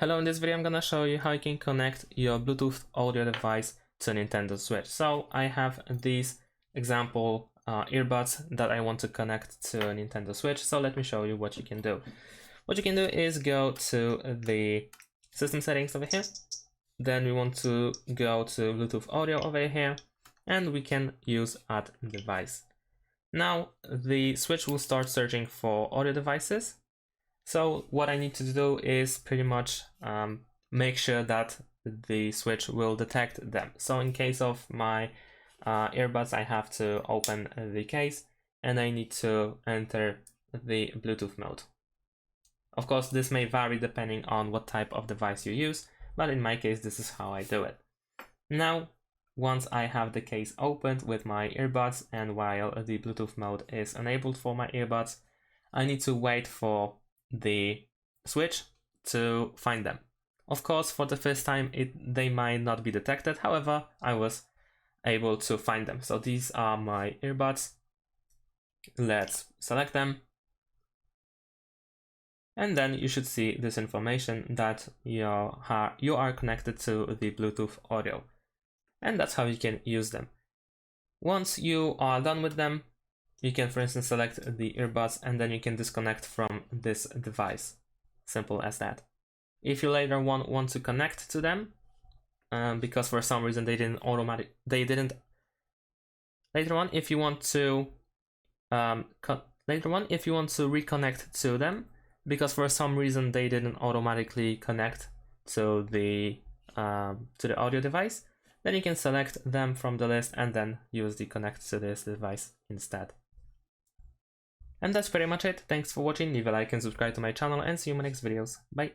Hello, in this video I'm gonna show you how you can connect your Bluetooth audio device to a Nintendo Switch. So I have these example earbuds that I want to connect to a Nintendo Switch. So let me show you what you can do. What you can do is go to the system settings over here. Then we want to go to Bluetooth audio over here, and we can use add device. Now the Switch will start searching for audio devices. So what I need to do is pretty much make sure that the Switch will detect them. So in case of my earbuds, I have to open the case and I need to enter the Bluetooth mode. Of course, this may vary depending on what type of device you use, but in my case, this is how I do it. Now, once I have the case opened with my earbuds and while the Bluetooth mode is enabled for my earbuds, I need to wait for the Switch to find them. Of course, for the first time, they might not be detected. However, I was able to find them. So these are my earbuds. Let's select them. And then you should see this information that you are connected to the Bluetooth audio. And that's how you can use them. Once you are done with them, you can, for instance, select the earbuds and then you can disconnect from this device. Simple as that. If you later want to connect to them, because for some reason later on, if you want to reconnect to them, because for some reason they didn't automatically connect to the audio device, then you can select them from the list and then use the connect to this device instead. And that's pretty much it. Thanks for watching. Leave a like and subscribe to my channel and see you in my next videos. Bye.